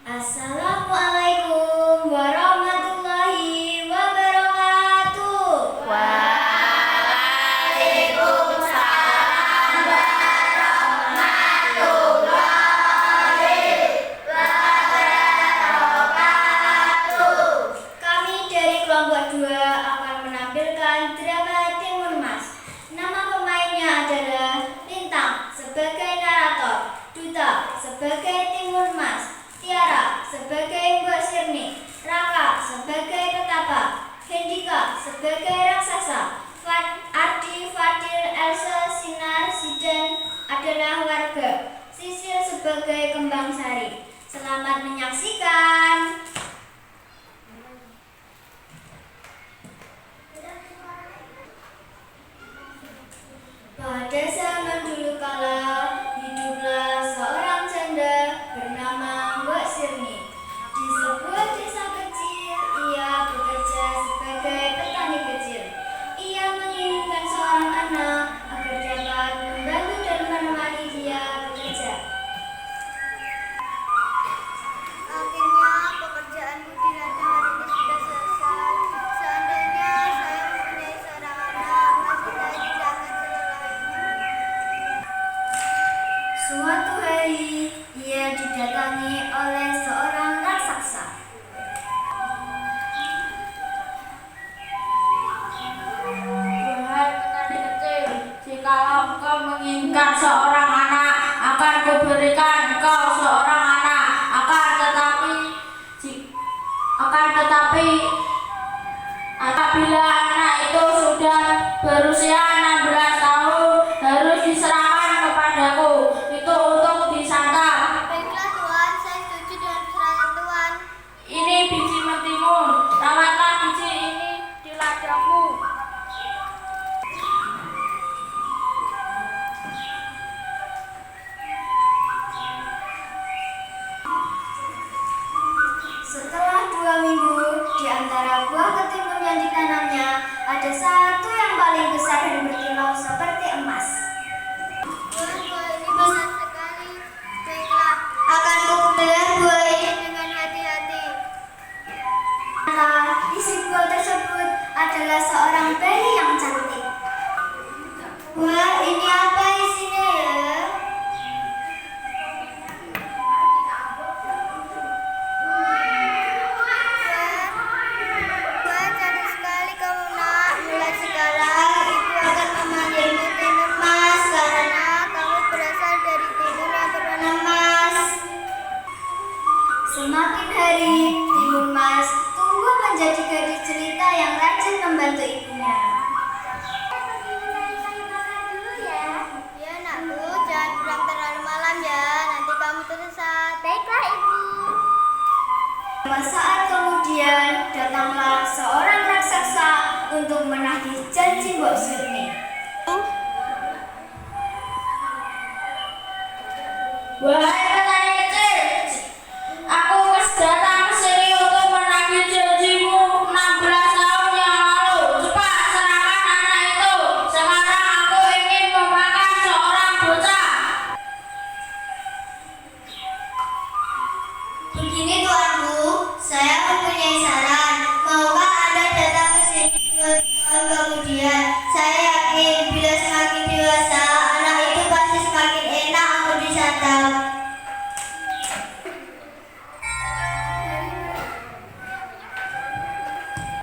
Assalamualaikum warahmatullahi wabarakatuh. Waalaikumsalam warahmatullahi wabarakatuh. Kami dari kelompok 2 akan menampilkan drama Timun Mas. Nama pemainnya adalah Lintang sebagai narator, Duta sebagai Timun Mas, Tiara sebagai Mbak Sirni, Raka sebagai Petapa, Hendika sebagai raksasa, Ardi, Fadil, Elsa, Sinar, Zidan adalah warga, Sisil sebagai kembang sari. Selamat menyaksikan. Pada zaman dulu kala, hiduplah seorang janda bernama Mbak Sirni. Di sebuah desa kecil, ia bekerja sebagai petani kecil. Ia menginginkan seorang anak agar dapat membantu dan menemani dia bekerja. Akhirnya pekerjaanku di ladang hari ini sudah selesai. Seandainya saya mempunyai seorang anak, masih saya tidak akan selesai. Suatu hari, ia didatangi oleh seorang raksasa. Wahai petani kecil, jikalau engkau menginginkan seorang anak, akan kuberikan engkau seorang anak. Apabila anak itu sudah berusia 16 tahun, harus diserahkan kepadaku. Itu untuk disantap. Baiklah Tuan, saya setuju dengan persyaratan Tuan. Ini biji mentimun, rawatlah biji ini di ladangmu. Setelah 2 minggu, di antara buah ketimun yang ditanamnya, ada satu yang paling besar dan berkilau seperti emas. Tuan, buah ini banyak sekali. Baiklah, Akan kupelihara buah ini. dengan hati-hati. Ternyata isi buah tersebut adalah seorang bayi yang cantik. Wah, ini apa isinya ya? Tuan, cantik sekali kamu nak. Mulai sekarang ibu akan memanggilmu Timun Mas karena kamu berasal dari timun yang berwarna emas. Semakin hari, Timun Mas tumbuh menjadi gadis cerita yang rajin membantu ibunya. Ya nakku, jangan pulang terlalu malam ya, nanti kamu tersesat. Baiklah ibu. Beberapa saat kemudian, datanglah seorang raksasa untuk menagih janji Mbok Sirni. Wahai petani kecil, aku datang ke sini untuk menagih janjimu 16 tahun yang lalu. Cepat serahkan anak itu. Sekarang aku ingin memakan seorang bocah. Begini tuanku, saya mempunyai saran. Maukah Anda datang ke sini 2 tahun kemudian? Saya yakin bila semakin dewasa, anak itu pasti semakin enak untuk disantap.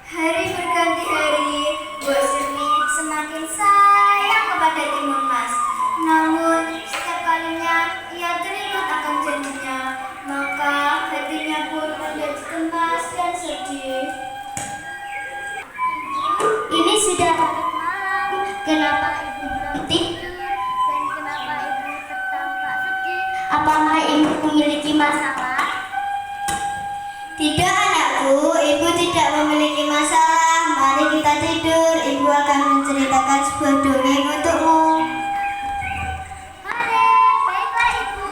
Hari berganti hari, Mbok Sirni semakin sayang kepada Timun Mas. Namun, setiap kalinya ia teringat akan janjinya, maka hatinya pun menjadi cemas dan sedih. Ini sudah larut malam, kenapa ibu belum tidur? Dan kenapa ibu tertampak sedih? Apakah ibu memiliki masalah? Tidak anakku, ibu tidak memiliki masalah. Mari kita tidur, ibu akan menceritakan sebuah dongeng untukmu. Mari, baiklah ibu.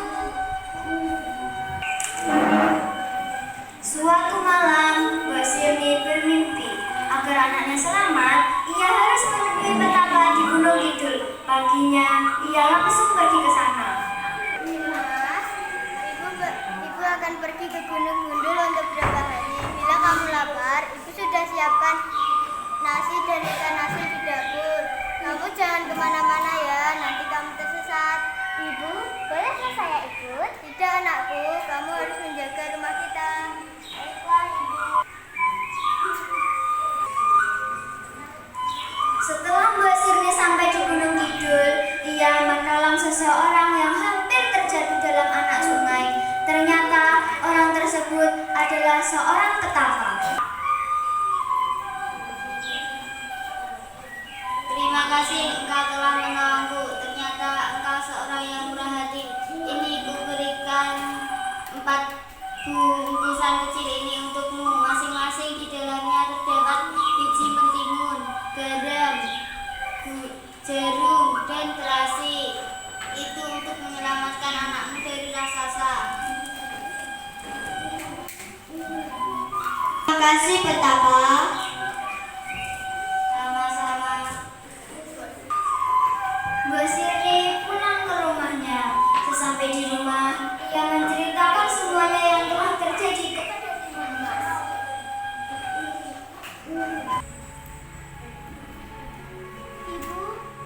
Suatu malam, Mbak Sirni bermimpi agar anaknya selamat. Ia harus menemui Petapa di Gunung Kidul. Paginya, ia langsung pergi ke sana. Mas, ibu akan pergi ke gunung menolong seseorang yang hampir terjatuh dalam anak sungai. Ternyata orang tersebut adalah seorang petapa. Terima kasih engkau telah menolongku. Ternyata engkau seorang yang murah hati. Ini kuberikan 4 bungkusan kecil ini untukmu. Masing-masing di dalamnya terdapat biji mentimun, garam, jarum, dan terasi. Itu untuk menyelamatkan anakmu dari raksasa. Terima kasih petapa. Sama-sama. Mbak Sirni pulang ke rumahnya. Sesampai di rumah, ia menceritakan semuanya yang telah terjadi kepada Timun Mas. Ibu,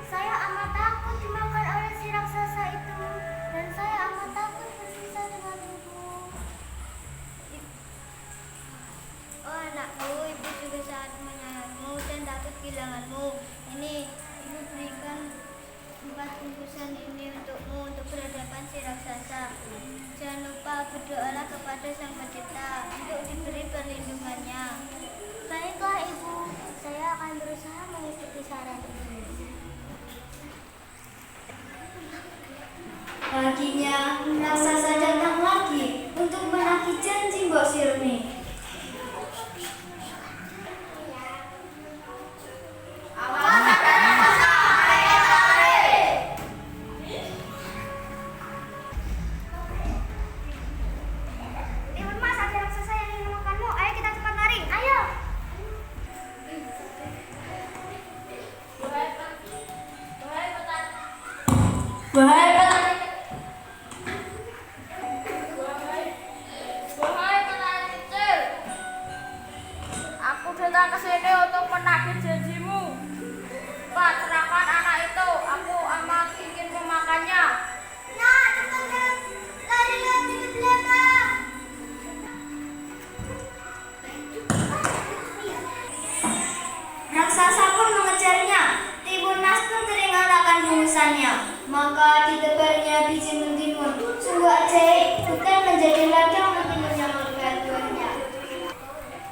saya amat takut dimakan oleh si raksasa itu, dan saya amat takut berpisah dengan ibu. Oh anakku, ibu juga sangat menyayangmu dan takut kehilanganmu. Ini ibu berikan 4 bungkusan ini untukmu untuk berhadapan si raksasa. Jangan lupa berdoalah kepada Sang Pencipta untuk diberi perlindungannya. Baiklah ibu, saya akan berusaha mengikuti saran ibu. Paginya, raksasa datang lagi untuk menagih janji Mbok Sirni. Timun Mas, ada raksasa yang ingin memakanmu. Ayo kita cepat lari. Ayo. Wahai petani kecil, aku datang ke sini untuk menagih janjimu. Cepat serahkan anak itu, aku amat ingin memakannya. Nah, cepat lari di belakang. Raksasa pun mengejarnya. Timun Mas pun teringat akan bungkusannya. Maka ditebarnya biji mentimun. Sungguh ajaib, hutan menjadi ladang mentimun yang lebat buahnya.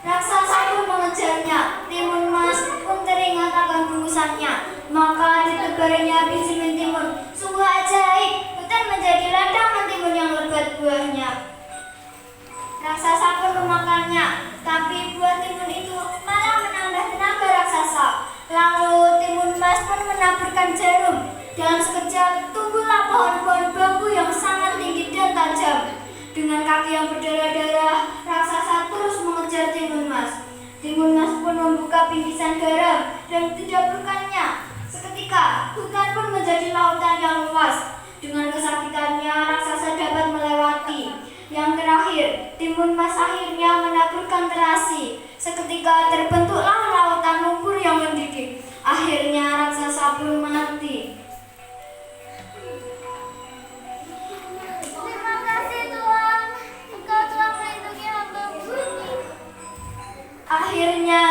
Raksasa pun mengejarnya. Timun Mas pun teringat akan bungkusannya. Maka ditebarnya biji mentimun. Sungguh ajaib, hutan menjadi ladang mentimun yang lebat buahnya. Raksasa pun memakannya, tapi buah timun itu malah menambah tenaga raksasa. Lalu Timun Mas pun menaburkan jarum. Dalam sekejap tumbuhlah pohon-pohon bambu yang sangat tinggi dan tajam. Dengan kaki yang berdarah-darah, raksasa terus mengejar Timun Mas. Timun Mas pun membuka bingkisan garam dan didaburkannya. Seketika hutan pun menjadi lautan yang luas. Dengan kesakitannya, raksasa dapat melewati. Yang terakhir, Timun Mas akhirnya menaburkan terasi. Seketika terbentuklah lautan lumpur yang mendidih. Akhirnya raksasa pun mati. Terima kasih Tuhan, Engkau telah melindungi hamba-Mu ini. Akhirnya